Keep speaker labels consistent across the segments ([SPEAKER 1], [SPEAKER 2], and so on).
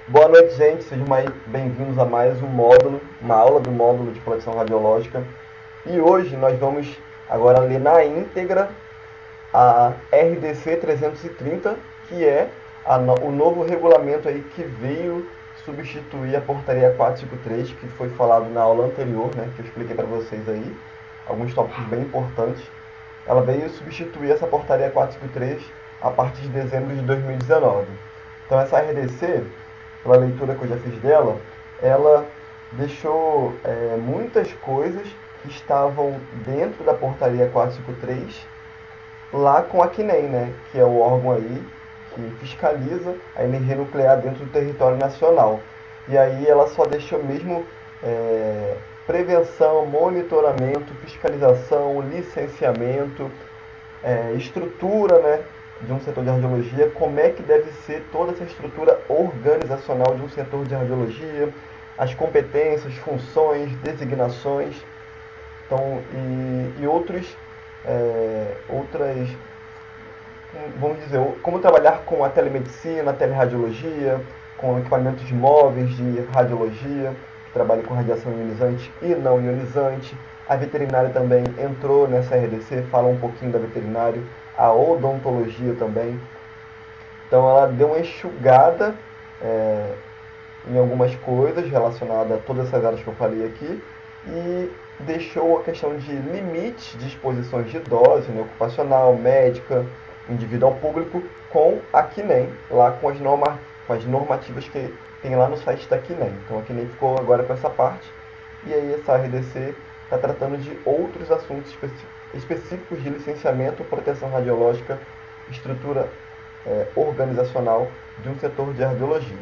[SPEAKER 1] Boa noite, gente. Sejam bem-vindos a mais um módulo, uma aula do módulo de proteção radiológica. E hoje nós vamos agora ler na íntegra a RDC 330, que é o novo regulamento aí que veio substituir a portaria 453, que foi falado na aula anterior, né, que eu expliquei para vocês aí, alguns tópicos bem importantes. Ela veio substituir essa portaria 453 a partir de dezembro de 2019. Então essa RDC, pela leitura que eu já fiz dela, ela deixou muitas coisas que estavam dentro da portaria 453 lá com a CNEM, né, que é o órgão aí que fiscaliza a energia nuclear dentro do território nacional. E aí ela só deixou mesmo prevenção, monitoramento, fiscalização, licenciamento, estrutura, né, de um setor de radiologia, como é que deve ser toda essa estrutura organizacional de um setor de radiologia, as competências, funções, designações, então, e outras, vamos dizer, como trabalhar com a telemedicina, a teleradiologia, com equipamentos móveis de radiologia, que trabalham com radiação ionizante e não ionizante. A veterinária também entrou nessa RDC, fala um pouquinho da veterinária, a odontologia também. Então ela deu uma enxugada em algumas coisas relacionadas a todas essas áreas que eu falei aqui e deixou a questão de limite de exposições de dose, né, ocupacional, médica, individual público, com a CNEM, lá com as normativas que tem lá no site da CNEM. Então a CNEM ficou agora com essa parte, e aí essa RDC está tratando de outros assuntos específicos de licenciamento, proteção radiológica, estrutura organizacional de um setor de radiologia.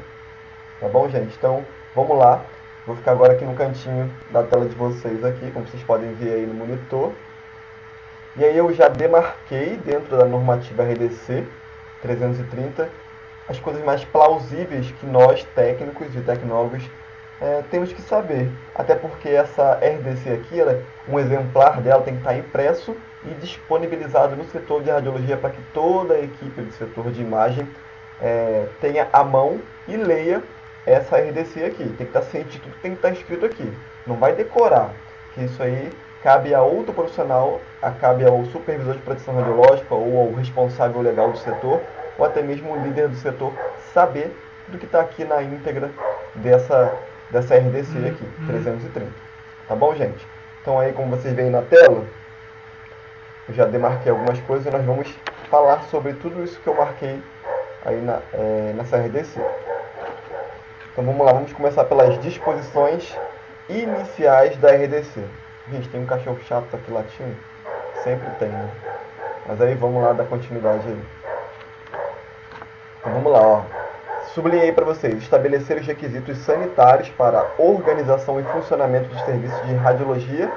[SPEAKER 1] Tá bom, gente? Então, vamos lá. Vou ficar agora aqui no cantinho da tela de vocês aqui, como vocês podem ver aí no monitor. E aí eu já demarquei dentro da normativa RDC 330 as coisas mais plausíveis que nós, técnicos e tecnólogos, temos que saber. Até porque essa RDC aqui, um exemplar dela tem que estar impresso e disponibilizado no setor de radiologia para que toda a equipe do setor de imagem tenha à mão e leia essa RDC aqui. Tem que estar ciente de tudo que tem que estar escrito aqui. Não vai decorar, que isso aí cabe a outro profissional, cabe ao supervisor de proteção radiológica ou ao responsável legal do setor, ou até mesmo o líder do setor, saber do que está aqui na íntegra dessa RDC aqui, 330. Tá bom, gente? Então aí, como vocês veem na tela, eu já demarquei algumas coisas e nós vamos falar sobre tudo isso que eu marquei aí nessa RDC. Então vamos lá, vamos começar pelas disposições iniciais da RDC. Gente, tem um cachorro chato aqui latindo? Sempre tem, né? Mas aí vamos lá dar continuidade aí. Então vamos lá, ó. Sublinhei para vocês, estabelecer os requisitos sanitários para a organização e funcionamento dos serviços de radiologia,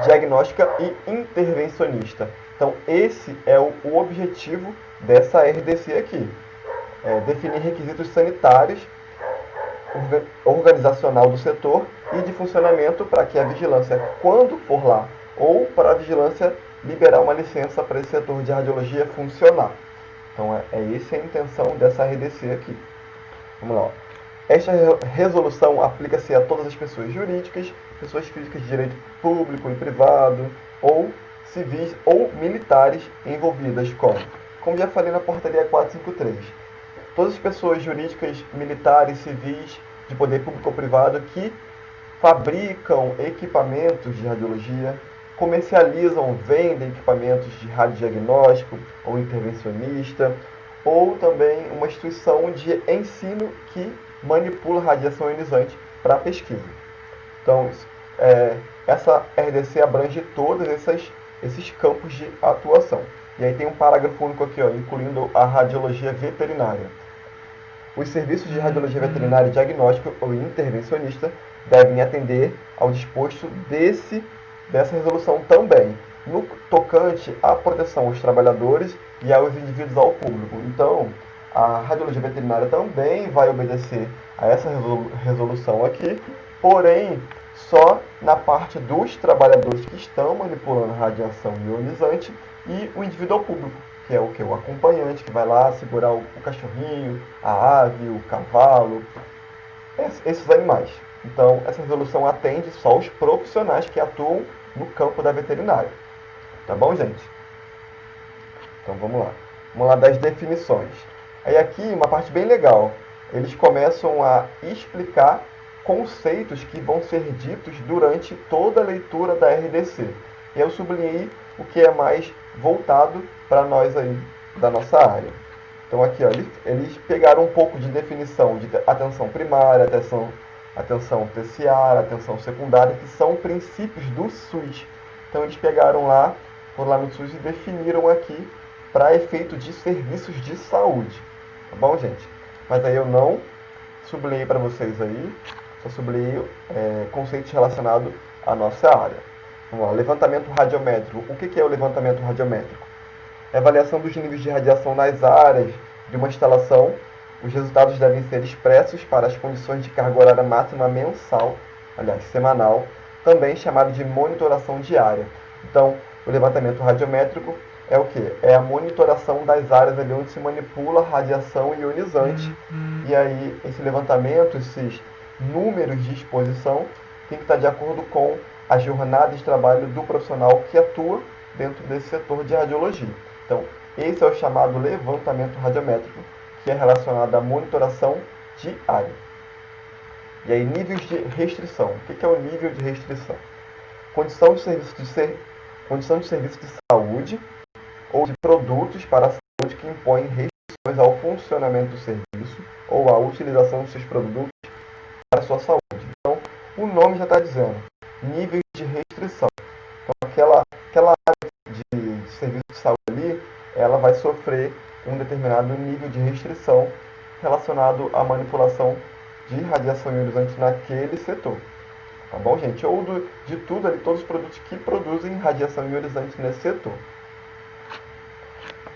[SPEAKER 1] diagnóstica e intervencionista. Então esse é o objetivo dessa RDC aqui. Definir requisitos sanitários organizacional do setor e de funcionamento para que a vigilância, quando for lá, ou para a vigilância liberar uma licença para esse setor de radiologia funcionar. Então, essa a intenção dessa RDC aqui. Vamos lá. Ó. Esta resolução aplica-se a todas as pessoas jurídicas, pessoas físicas de direito público e privado, ou civis ou militares envolvidas como já falei na portaria 453, todas as pessoas jurídicas, militares, civis, de poder público ou privado que fabricam equipamentos de radiologia, comercializam, vendem equipamentos de radiodiagnóstico ou intervencionista, ou também uma instituição de ensino que manipula radiação ionizante para pesquisa. Então, essa RDC abrange todos esses campos de atuação. E aí tem um parágrafo único aqui, ó, incluindo a radiologia veterinária. Os serviços de radiologia veterinária diagnóstico ou intervencionista devem atender ao disposto dessa resolução também, no tocante à proteção aos trabalhadores e aos indivíduos ao público. Então, a radiologia veterinária também vai obedecer a essa resolução aqui, porém, só na parte dos trabalhadores que estão manipulando radiação ionizante e o indivíduo ao público, que é o acompanhante, que vai lá segurar o cachorrinho, a ave, o cavalo, esses animais. Então, essa resolução atende só os profissionais que atuam no campo da veterinária. Tá bom, gente? Então, vamos lá. Vamos lá das definições. Aí aqui, uma parte bem legal. Eles começam a explicar conceitos que vão ser ditos durante toda a leitura da RDC. E eu sublinhei o que é mais voltado para nós aí da nossa área. Então aqui, ó, eles pegaram um pouco de definição de atenção primária, atenção terciária, atenção secundária, que são princípios do SUS. Então eles pegaram lá, foram lá no SUS e definiram aqui para efeito de serviços de saúde. Tá bom, gente? Mas aí eu não sublinhei para vocês aí, só sublinhei conceitos relacionados à nossa área. Vamos lá, levantamento radiométrico. O que é o levantamento radiométrico? É a avaliação dos níveis de radiação nas áreas de uma instalação. Os resultados devem ser expressos para as condições de carga horária máxima mensal, aliás, semanal, também chamado de monitoração diária. Então, o levantamento radiométrico é o que? É a monitoração das áreas ali onde se manipula radiação ionizante. E aí, esse levantamento, esses números de exposição, tem que estar de acordo com a jornada de trabalho do profissional que atua dentro desse setor de radiologia. Então, esse é o chamado levantamento radiométrico, que é relacionado à monitoração diária. E aí, níveis de restrição. O que é o nível de restrição? Condição de serviço de saúde ou de produtos para a saúde que impõem restrições ao funcionamento do serviço ou à utilização dos seus produtos para a sua saúde. Então, o nome já está dizendo, níveis de restrição. Então, aquela área de serviço de saúde ali, ela vai sofrer um determinado nível de restrição relacionado à manipulação de radiação ionizante naquele setor. Tá bom, gente? Ou de tudo ali, todos os produtos que produzem radiação ionizante nesse setor.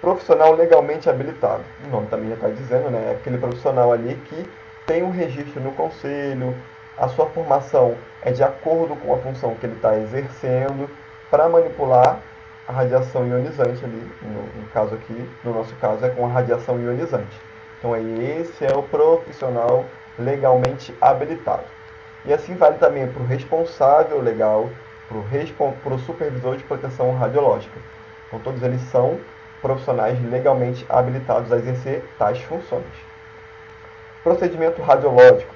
[SPEAKER 1] Profissional legalmente habilitado. O nome também já está dizendo, né? É aquele profissional ali que tem um registro no conselho, a sua formação é de acordo com a função que ele está exercendo para manipular a radiação ionizante ali, no caso aqui, no nosso caso é com a radiação ionizante. Então esse é o profissional legalmente habilitado. E assim vale também para o responsável legal, para o supervisor de proteção radiológica. Então todos eles são profissionais legalmente habilitados a exercer tais funções. Procedimento radiológico,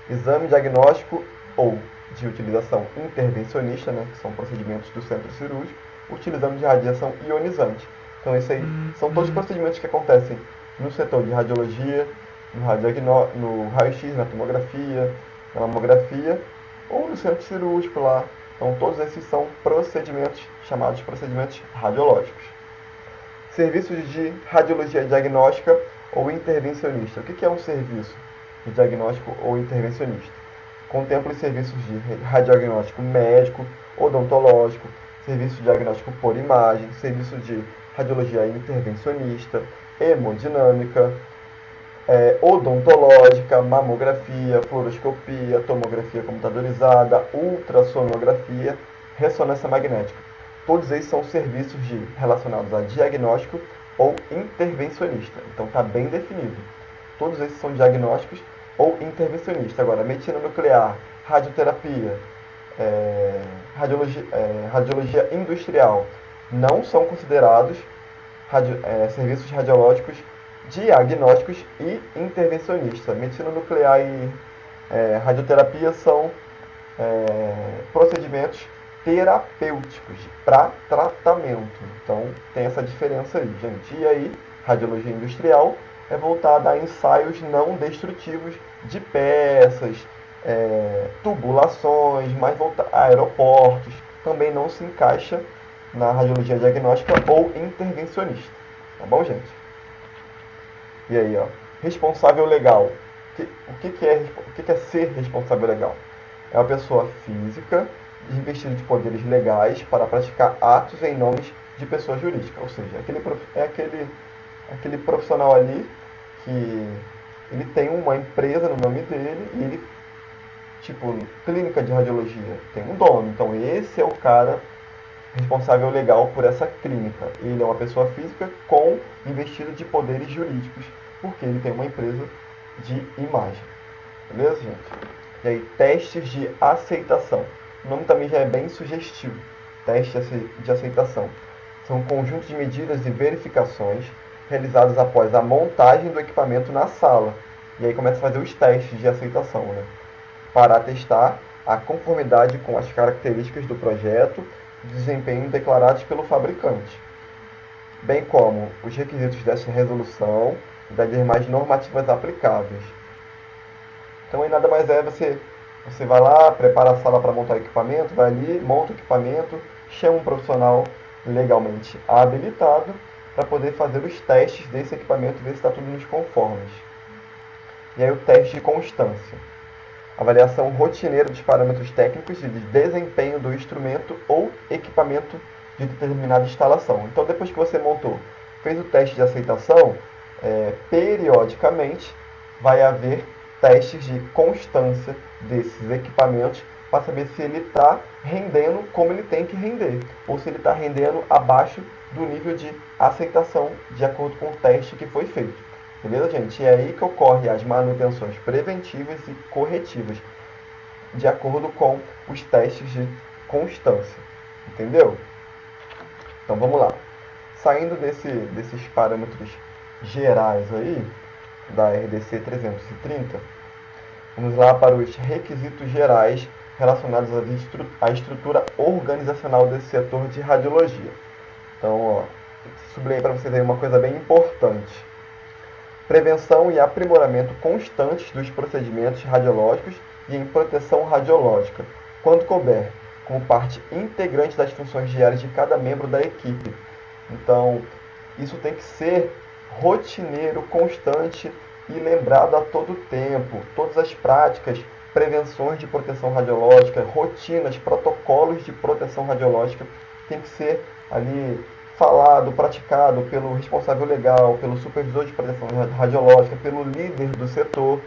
[SPEAKER 1] exame diagnóstico ou de utilização intervencionista, né, que são procedimentos do centro cirúrgico, utilizando de radiação ionizante. Então, esses aí são todos os procedimentos que acontecem no setor de radiologia, no raio-x, na tomografia, na mamografia ou no centro cirúrgico lá. Então, todos esses são procedimentos chamados procedimentos radiológicos. Serviços de radiologia diagnóstica ou intervencionista. O que é um serviço de diagnóstico ou intervencionista? Contempla os serviços de radiodiagnóstico médico, odontológico, serviço de diagnóstico por imagem, serviço de radiologia intervencionista, hemodinâmica, odontológica, mamografia, fluoroscopia, tomografia computadorizada, ultrassonografia, ressonância magnética. Todos esses são serviços relacionados a diagnóstico ou intervencionista. Então está bem definido. Todos esses são diagnósticos ou intervencionista. Agora, medicina nuclear, radioterapia, radiologia industrial não são considerados serviços radiológicos diagnósticos e intervencionistas. Medicina nuclear e radioterapia são procedimentos terapêuticos para tratamento. Então, tem essa diferença aí, gente. E aí, radiologia industrial é voltada a ensaios não destrutivos de peças, tubulações, mais voltada a aeroportos. Também não se encaixa na radiologia diagnóstica ou intervencionista. Tá bom, gente? E aí, ó, responsável legal. O que é ser responsável legal? É uma pessoa física investido de poderes legais para praticar atos em nome de pessoa jurídica. Ou seja, aquele profissional ali que ele tem uma empresa no nome dele e ele, tipo, clínica de radiologia, tem um dono. Então esse é o cara responsável legal por essa clínica. Ele é uma pessoa física investido de poderes jurídicos, porque ele tem uma empresa de imagem. Beleza, gente? E aí, testes de aceitação. O nome também já é bem sugestivo. Teste de aceitação. São um conjunto de medidas e verificações realizadas após a montagem do equipamento na sala. E aí começa a fazer os testes de aceitação, né? Para testar a conformidade com as características do projeto de desempenho declarados pelo fabricante, bem como os requisitos dessa resolução e das demais normativas aplicáveis. Então aí nada mais é você vai lá, prepara a sala para montar o equipamento, vai ali, monta o equipamento, chama um profissional legalmente habilitado para poder fazer os testes desse equipamento e ver se está tudo nos conformes. E aí o teste de constância. Avaliação rotineira dos parâmetros técnicos e de desempenho do instrumento ou equipamento de determinada instalação. Então, depois que você montou, fez o teste de aceitação, periodicamente vai haver testes de constância desses equipamentos para saber se ele está rendendo como ele tem que render, ou se ele está rendendo abaixo do nível de aceitação de acordo com o teste que foi feito. Beleza, gente? E é aí que ocorrem as manutenções preventivas e corretivas, de acordo com os testes de constância. Entendeu? Então vamos lá. Saindo desses parâmetros gerais aí, da RDC 330, vamos lá para os requisitos gerais relacionados à estrutura organizacional desse setor de radiologia. Então, ó, sublinhei para vocês aí uma coisa bem importante. Prevenção e aprimoramento constantes dos procedimentos radiológicos e em proteção radiológica, quando couber, como parte integrante das funções diárias de cada membro da equipe. Então, isso tem que ser rotineiro, constante e lembrado a todo tempo. Todas as práticas, prevenções de proteção radiológica, rotinas, protocolos de proteção radiológica tem que ser ali falado, praticado pelo responsável legal, pelo supervisor de proteção radiológica, pelo líder do setor,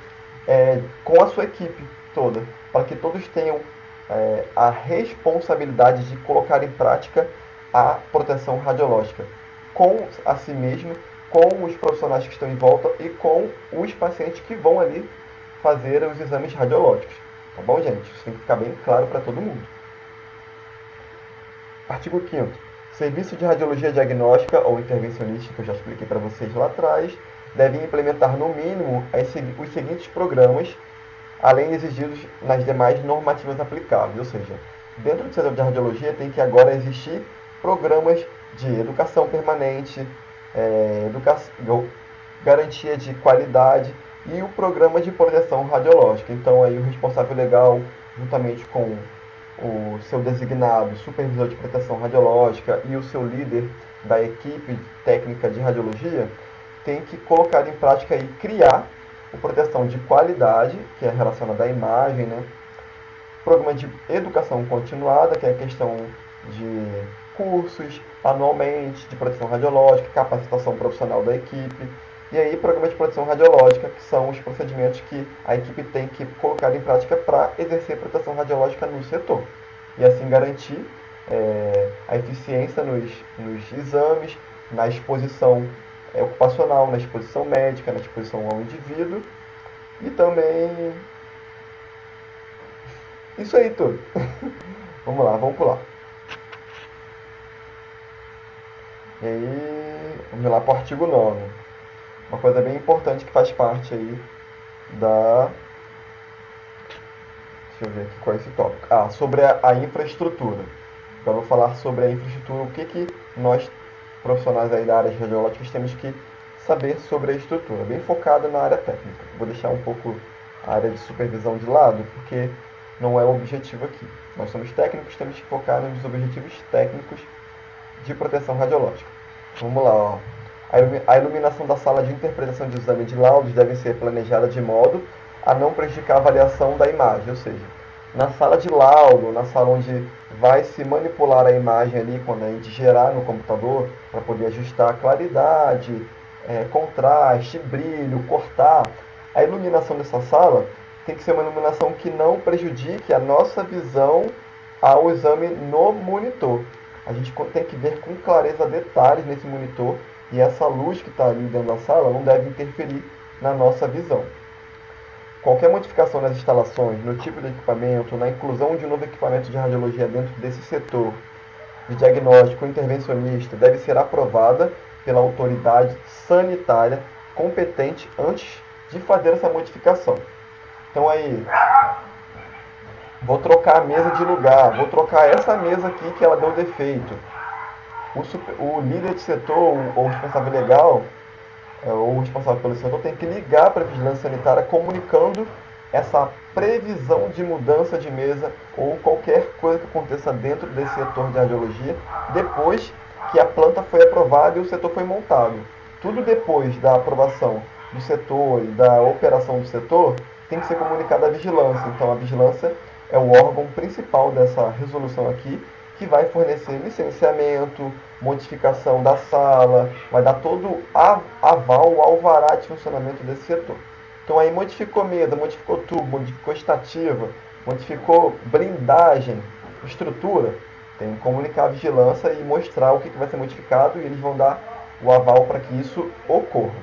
[SPEAKER 1] com a sua equipe toda, para que todos tenham a responsabilidade de colocar em prática a proteção radiológica, com a si mesmo, com os profissionais que estão em volta e com os pacientes que vão ali fazer os exames radiológicos. Tá bom, gente? Isso tem que ficar bem claro para todo mundo. Artigo 5º. Serviço de radiologia diagnóstica ou intervencionista, que eu já expliquei para vocês lá atrás, deve implementar no mínimo os seguintes programas, além exigidos nas demais normativas aplicáveis. Ou seja, dentro do setor de radiologia tem que agora existir programas de educação permanente, garantia de qualidade e o programa de proteção radiológica. Então aí o responsável legal, juntamente com o seu designado supervisor de proteção radiológica e o seu líder da equipe técnica de radiologia, tem que colocar em prática e criar a proteção de qualidade, que é relacionada à imagem, né? Programa de educação continuada, que é a questão de cursos anualmente de proteção radiológica, capacitação profissional da equipe, e aí programa de proteção radiológica, que são os procedimentos que a equipe tem que colocar em prática para exercer proteção radiológica no setor, e assim garantir a eficiência nos exames, na exposição ocupacional, na exposição médica, na exposição ao indivíduo, e também isso aí tudo. Vamos lá, vamos pular. E aí, vamos lá para o artigo 9º. Uma coisa bem importante que faz parte aí da... Deixa eu ver aqui qual é esse tópico. Sobre a infraestrutura. Então, eu vou falar sobre a infraestrutura, o que nós, profissionais aí da área de radiológicas, temos que saber sobre a estrutura, bem focada na área técnica. Vou deixar um pouco a área de supervisão de lado, porque não é o objetivo aqui. Nós somos técnicos, temos que focar nos objetivos técnicos de proteção radiológica. Vamos lá, ó. A iluminação da sala de interpretação de exame de laudos deve ser planejada de modo a não prejudicar a avaliação da imagem, ou seja, na sala de laudo, na sala onde vai se manipular a imagem ali, quando a gente gerar no computador, para poder ajustar a claridade, contraste, brilho, cortar, a iluminação dessa sala tem que ser uma iluminação que não prejudique a nossa visão ao exame no monitor. A gente tem que ver com clareza detalhes nesse monitor e essa luz que está ali dentro da sala não deve interferir na nossa visão. Qualquer modificação nas instalações, no tipo de equipamento, na inclusão de um novo equipamento de radiologia dentro desse setor de diagnóstico intervencionista deve ser aprovada pela autoridade sanitária competente antes de fazer essa modificação. Então aí, vou trocar a mesa de lugar, vou trocar essa mesa aqui que ela deu defeito. O líder de setor ou responsável legal, ou responsável pelo setor, tem que ligar para a vigilância sanitária comunicando essa previsão de mudança de mesa ou qualquer coisa que aconteça dentro desse setor de radiologia depois que a planta foi aprovada e o setor foi montado. Tudo depois da aprovação do setor e da operação do setor tem que ser comunicado à vigilância. Então a vigilância é o órgão principal dessa resolução aqui, que vai fornecer licenciamento, modificação da sala, vai dar todo aval, alvará de funcionamento desse setor. Então aí modificou mesa, modificou tubo, modificou estativa, modificou blindagem, estrutura, tem que comunicar a vigilância e mostrar o que vai ser modificado e eles vão dar o aval para que isso ocorra.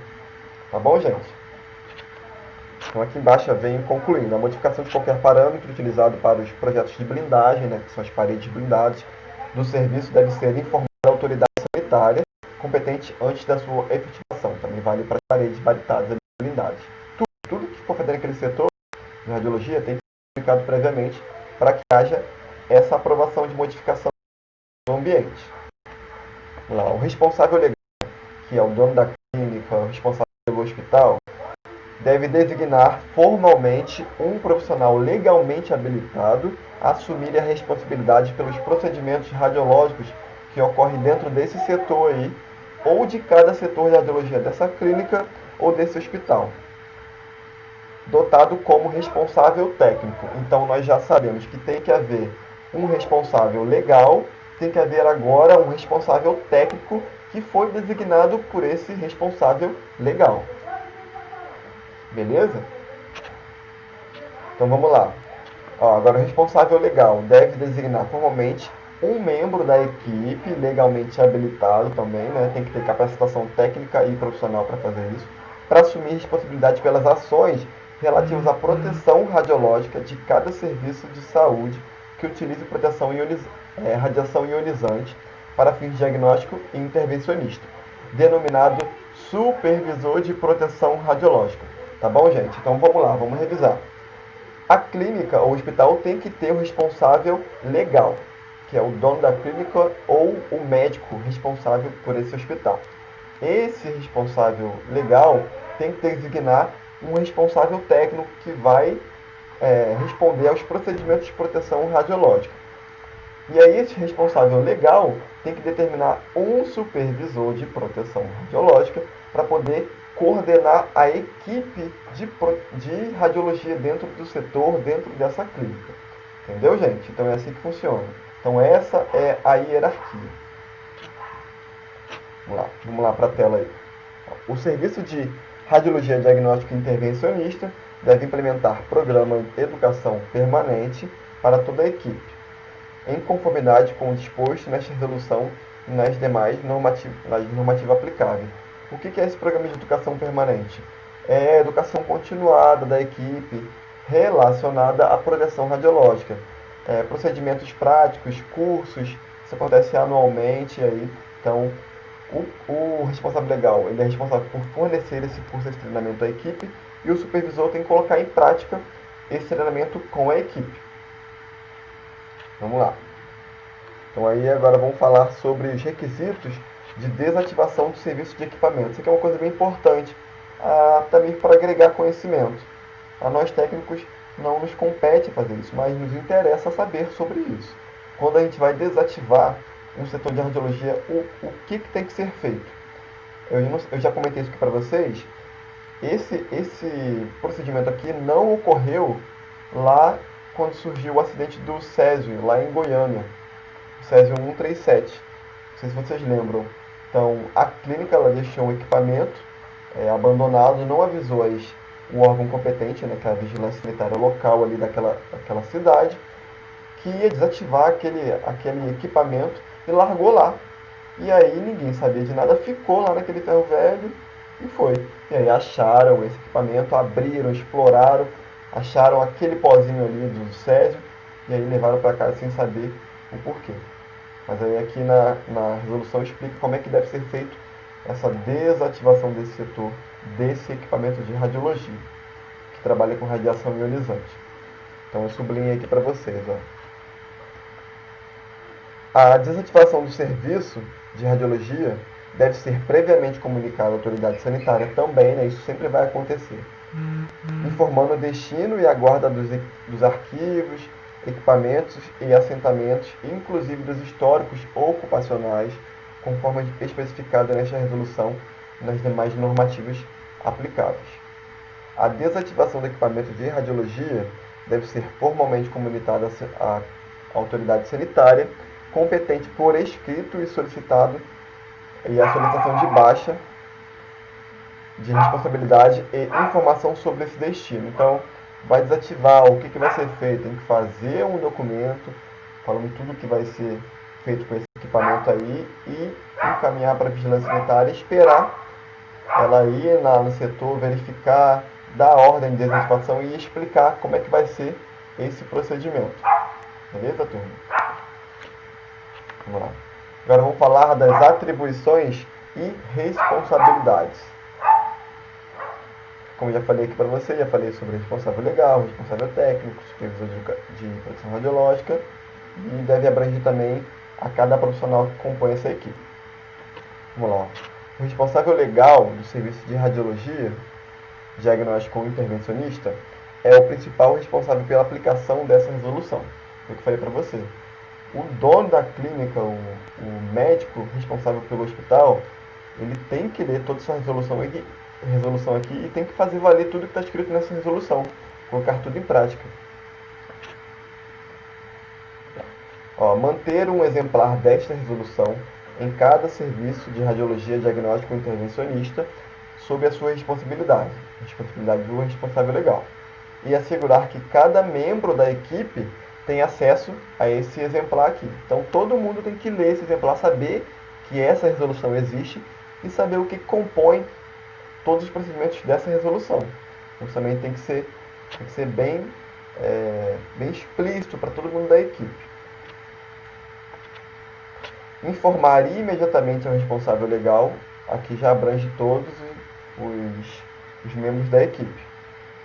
[SPEAKER 1] Tá bom, gente? Então aqui embaixo vem concluindo. A modificação de qualquer parâmetro utilizado para os projetos de blindagem, né, que são as paredes blindadas, do serviço deve ser informada à autoridade sanitária competente antes da sua efetivação. Também vale para as paredes barritadas e blindadas. Tudo que for feito naquele setor de radiologia tem que ser comunicado previamente para que haja essa aprovação de modificação do ambiente. Vamos lá, o responsável legal, que é o dono da clínica, o responsável pelo hospital, deve designar formalmente um profissional legalmente habilitado a assumir a responsabilidade pelos procedimentos radiológicos que ocorrem dentro desse setor aí, ou de cada setor de radiologia dessa clínica ou desse hospital, dotado como responsável técnico. Então nós já sabemos que tem que haver um responsável legal, tem que haver agora um responsável técnico que foi designado por esse responsável legal. Beleza? Então vamos lá. Agora o responsável legal deve designar formalmente um membro da equipe legalmente habilitado também, né? Tem que ter capacitação técnica e profissional para fazer isso, para assumir responsabilidade pelas ações relativas à proteção radiológica de cada serviço de saúde que utilize radiação ionizante para fins diagnóstico e intervencionista, denominado supervisor de proteção radiológica. Tá bom, gente? Então vamos lá, vamos revisar. A clínica ou hospital tem que ter o responsável legal, que é o dono da clínica ou o médico responsável por esse hospital. Esse responsável legal tem que designar um responsável técnico que vai responder aos procedimentos de proteção radiológica. E aí esse responsável legal tem que determinar um supervisor de proteção radiológica para poder coordenar a equipe de radiologia dentro do setor, dentro dessa clínica. Entendeu, gente? Então é assim que funciona. Então essa é a hierarquia. Vamos lá para a tela aí. O serviço de radiologia diagnóstica intervencionista deve implementar programa de educação permanente para toda a equipe, em conformidade com o disposto nesta resolução e nas demais normativa aplicável. O que é esse programa de educação permanente? É a educação continuada da equipe relacionada à projeção radiológica. Procedimentos práticos, cursos, isso acontece anualmente aí. Então, o responsável legal, ele é responsável por fornecer esse curso, esse treinamento à equipe, e o supervisor tem que colocar em prática esse treinamento com a equipe. Vamos lá. Então aí agora vamos falar sobre os requisitos de desativação do serviço de equipamento. Isso aqui é uma coisa bem importante, também para agregar conhecimento. A nós técnicos não nos compete fazer isso, mas nos interessa saber sobre isso. Quando a gente vai desativar um setor de radiologia, o que tem que ser feito? Eu já comentei isso aqui para vocês. Esse procedimento aqui não ocorreu lá quando surgiu o acidente do Césio, lá em Goiânia, o Césio 137. Não sei se vocês lembram. Então, a clínica ela deixou um equipamento abandonado, não avisou o órgão competente, né, que é a vigilância sanitária local ali daquela cidade, que ia desativar aquele equipamento e largou lá. E aí ninguém sabia de nada, ficou lá naquele ferro velho e foi. E aí acharam esse equipamento, abriram, exploraram acharam aquele pozinho ali do césio e aí levaram para casa sem saber o porquê. Mas aí aqui na resolução explica como é que deve ser feito essa desativação desse setor, desse equipamento de radiologia, que trabalha com radiação ionizante. Então eu sublinhei aqui para vocês. Ó. A desativação do serviço de radiologia deve ser previamente comunicada à autoridade sanitária também, né? Isso sempre vai acontecer, informando o destino e a guarda dos arquivos, equipamentos e assentamentos, inclusive dos históricos ocupacionais, conforme especificado nesta resolução e nas demais normativas aplicáveis. A desativação do equipamento de radiologia deve ser formalmente comunicada à autoridade sanitária competente por escrito e solicitado e a solicitação de baixa de responsabilidade e informação sobre esse destino. Então, vai desativar o que vai ser feito. Tem que fazer um documento falando tudo o que vai ser feito com esse equipamento aí e encaminhar para a vigilância sanitária e esperar ela ir no setor, verificar, dar a ordem de desativação e explicar como é que vai ser esse procedimento. Beleza, turma? Vamos lá. Agora vamos falar das atribuições e responsabilidades. Como eu já falei aqui para você, já falei sobre responsável legal, responsável técnico, supervisor de proteção radiológica e deve abranger também a cada profissional que compõe essa equipe. Vamos lá. O responsável legal do serviço de radiologia, diagnóstico ou intervencionista, é o principal responsável pela aplicação dessa resolução. Foi o que eu falei para você. O dono da clínica, o médico responsável pelo hospital, ele tem que ler toda essa resolução aqui e tem que fazer valer tudo que está escrito nessa resolução, colocar tudo em prática. Ó, manter um exemplar desta resolução em cada serviço de radiologia diagnóstico intervencionista sob a sua responsabilidade do responsável legal, e assegurar que cada membro da equipe tem acesso a esse exemplar aqui. Então todo mundo tem que ler esse exemplar, saber que essa resolução existe e saber o que compõe todos os procedimentos dessa resolução. Então também tem que ser bem explícito para todo mundo da equipe. Informar imediatamente ao responsável legal, aqui já abrange todos os membros da equipe,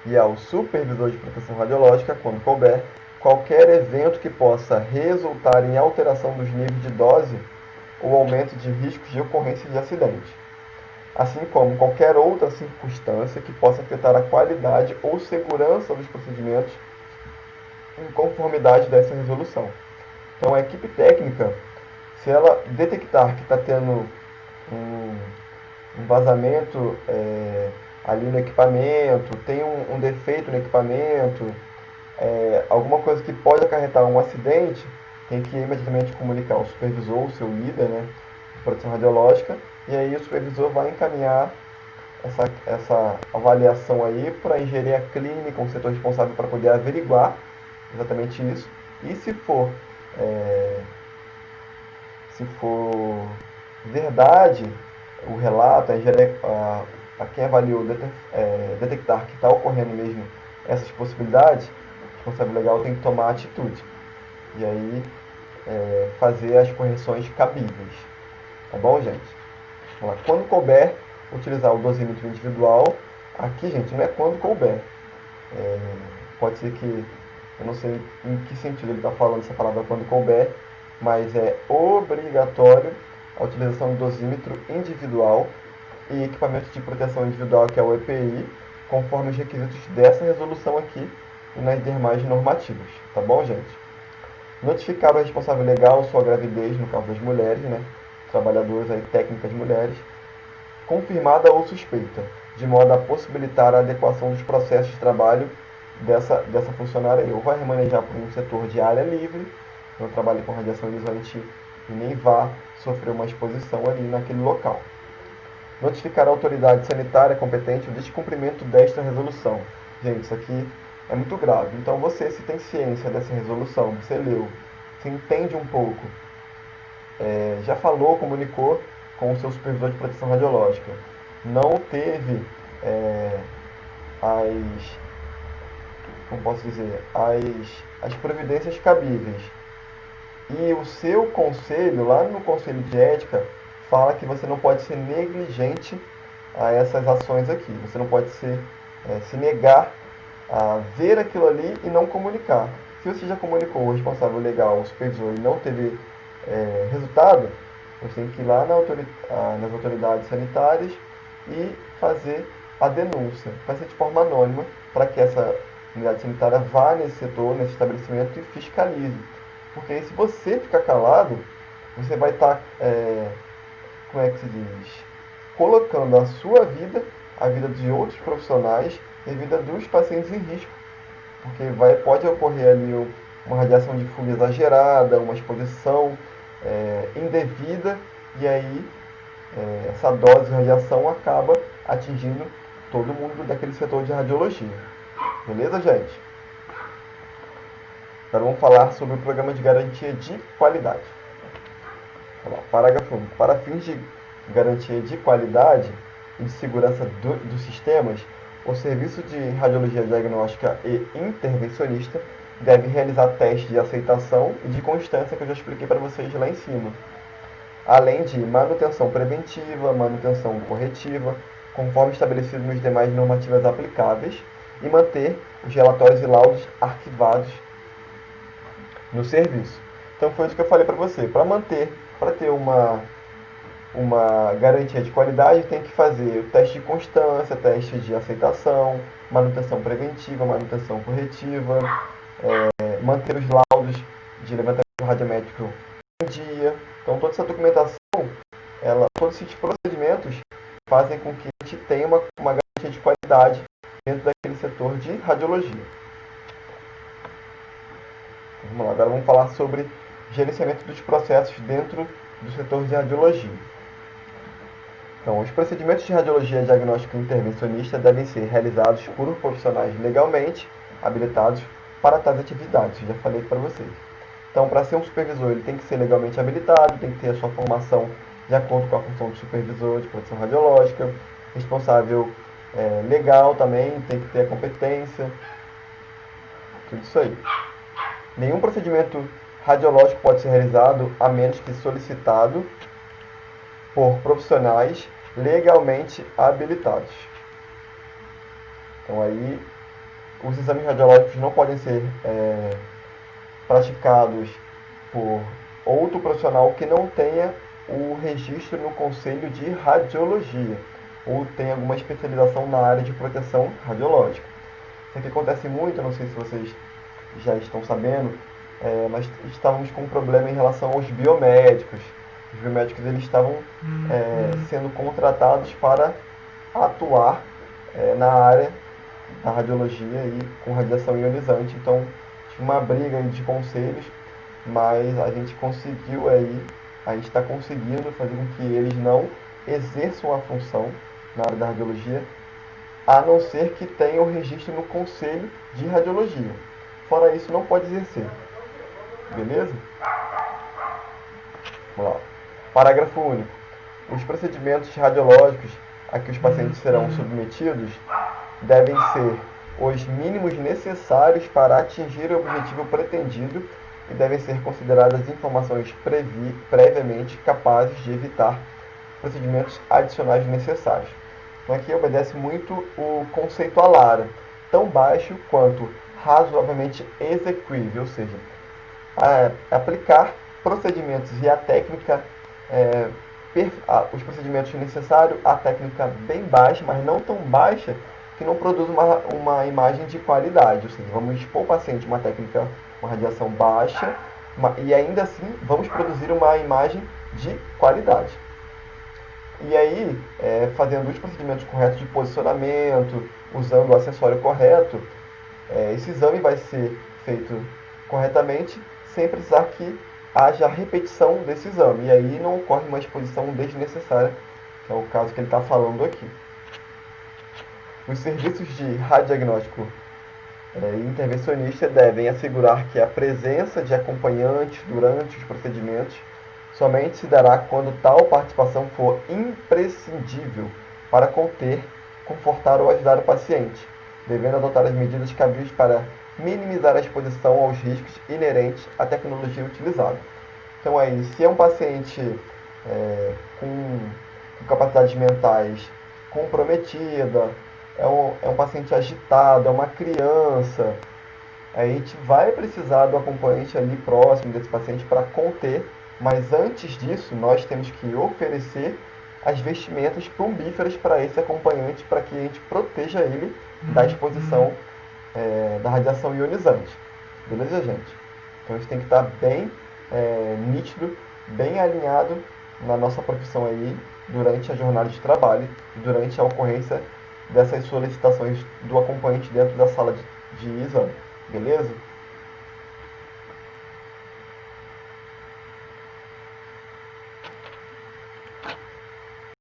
[SPEAKER 1] e ao supervisor de proteção radiológica, quando couber, qualquer evento que possa resultar em alteração dos níveis de dose ou aumento de riscos de ocorrência de acidente, assim como qualquer outra circunstância que possa afetar a qualidade ou segurança dos procedimentos em conformidade dessa resolução. Então, a equipe técnica, se ela detectar que está tendo um vazamento ali no equipamento, tem um defeito no equipamento, alguma coisa que pode acarretar um acidente, tem que imediatamente comunicar ao supervisor, o seu líder, né, de proteção radiológica, e aí o supervisor vai encaminhar essa avaliação aí para a engenharia clínica, um setor responsável para poder averiguar exatamente isso. E se for verdade o relato, a quem avaliou detectar que está ocorrendo mesmo essas possibilidades, o responsável legal tem que tomar atitude e aí fazer as correções cabíveis. Tá bom, gente? Vamos lá. Quando couber, utilizar o dosímetro individual. Aqui, gente, não é quando couber. Pode ser que, eu não sei em que sentido ele está falando essa palavra quando couber, mas é obrigatório a utilização do dosímetro individual e equipamento de proteção individual, que é o EPI, conforme os requisitos dessa resolução aqui e nas demais normativas. Tá bom, gente? Notificar o responsável legal sua gravidez, no caso das mulheres, né? Trabalhadoras aí, técnicas mulheres, confirmada ou suspeita, de modo a possibilitar a adequação dos processos de trabalho dessa funcionária aí. Ou vai remanejar por um setor de área livre, não trabalhe com radiação ionizante e nem vá sofrer uma exposição ali naquele local. Notificar a autoridade sanitária competente o descumprimento desta resolução. Gente, isso aqui é muito grave. Então você, se tem ciência dessa resolução, você leu, você entende um pouco, já falou, comunicou com o seu supervisor de proteção radiológica, não teve como posso dizer, as providências cabíveis. E o seu conselho, lá no conselho de ética, fala que você não pode ser negligente a essas ações aqui. Você não pode se negar a ver aquilo ali e não comunicar. Se você já comunicou o responsável legal, o supervisor, e não teve resultado, você tem que ir lá nas autoridades sanitárias e fazer a denúncia. Vai ser de forma anônima, para que essa unidade sanitária vá nesse setor, nesse estabelecimento e fiscalize. Porque aí, se você ficar calado, você vai estar, como é que se diz, colocando a sua vida, a vida de outros profissionais e a vida dos pacientes em risco. Porque pode ocorrer ali uma radiação de fuga exagerada, uma exposição indevida, e aí essa dose de radiação acaba atingindo todo mundo daquele setor de radiologia. Beleza, gente? Agora vamos falar sobre o programa de garantia de qualidade. Parágrafo 1. Para fins de garantia de qualidade e de segurança dos sistemas, o Serviço de Radiologia Diagnóstica e Intervencionista deve realizar testes de aceitação e de constância, que eu já expliquei para vocês lá em cima, além de manutenção preventiva, manutenção corretiva, conforme estabelecido nos demais normativas aplicáveis, e manter os relatórios e laudos arquivados no serviço. Então foi isso que eu falei para você. Para ter uma garantia de qualidade, tem que fazer o teste de constância, teste de aceitação, manutenção preventiva, manutenção corretiva, manter os laudos de levantamento radiométrico em dia. Então toda essa documentação, todos esses procedimentos fazem com que a gente tenha uma garantia de qualidade dentro daquele setor de radiologia. Vamos lá, agora vamos falar sobre gerenciamento dos processos dentro do setor de radiologia. Então, os procedimentos de radiologia diagnóstica intervencionista devem ser realizados por profissionais legalmente habilitados para tais atividades. Eu já falei para vocês. Então, para ser um supervisor, ele tem que ser legalmente habilitado, tem que ter a sua formação de acordo com a função de supervisor de proteção radiológica, responsável legal também, tem que ter a competência, tudo isso aí. Nenhum procedimento radiológico pode ser realizado a menos que solicitado por profissionais legalmente habilitados. Então aí, os exames radiológicos não podem ser praticados por outro profissional que não tenha o registro no Conselho de Radiologia ou tenha alguma especialização na área de proteção radiológica. Isso aqui acontece muito, não sei se vocês já estão sabendo, nós estávamos com um problema em relação aos biomédicos. Os biomédicos eles estavam sendo contratados para atuar na área da radiologia e com radiação ionizante. Então, tinha uma briga de conselhos, mas a gente conseguiu a gente está conseguindo fazer com que eles não exerçam a função na área da radiologia, a não ser que tenha o registro no Conselho de Radiologia. Fora isso, não pode exercer. Beleza? Vamos lá. Parágrafo único. Os procedimentos radiológicos a que os pacientes serão submetidos devem ser os mínimos necessários para atingir o objetivo pretendido e devem ser consideradas informações previamente capazes de evitar procedimentos adicionais necessários. Então aqui obedece muito o conceito ALARA, tão baixo quanto razoavelmente execuível, ou seja, aplicar procedimentos e a técnica, os procedimentos necessários, a técnica bem baixa, mas não tão baixa que não produz uma imagem de qualidade. Ou seja, vamos expor o paciente uma técnica, uma radiação baixa, e ainda assim vamos produzir uma imagem de qualidade. E aí, fazendo os procedimentos corretos de posicionamento, usando o acessório correto, esse exame vai ser feito corretamente, sem precisar que haja repetição desse exame. E aí não ocorre uma exposição desnecessária, que é o caso que ele está falando aqui. Os serviços de radiodiagnóstico intervencionista devem assegurar que a presença de acompanhantes durante os procedimentos somente se dará quando tal participação for imprescindível para confortar ou ajudar o paciente, devendo adotar as medidas cabíveis para minimizar a exposição aos riscos inerentes à tecnologia utilizada. Então, aí, se é um paciente com capacidades mentais comprometida, é um paciente agitado, é uma criança, a gente vai precisar do acompanhante ali próximo desse paciente para conter, mas antes disso, nós temos que oferecer as vestimentas plumbíferas para esse acompanhante, para que a gente proteja ele da exposição da radiação ionizante. Beleza, gente? Então a gente tem que estar bem nítido, bem alinhado na nossa profissão aí durante a jornada de trabalho e durante a ocorrência dessas solicitações do acompanhante dentro da sala de exame. Beleza?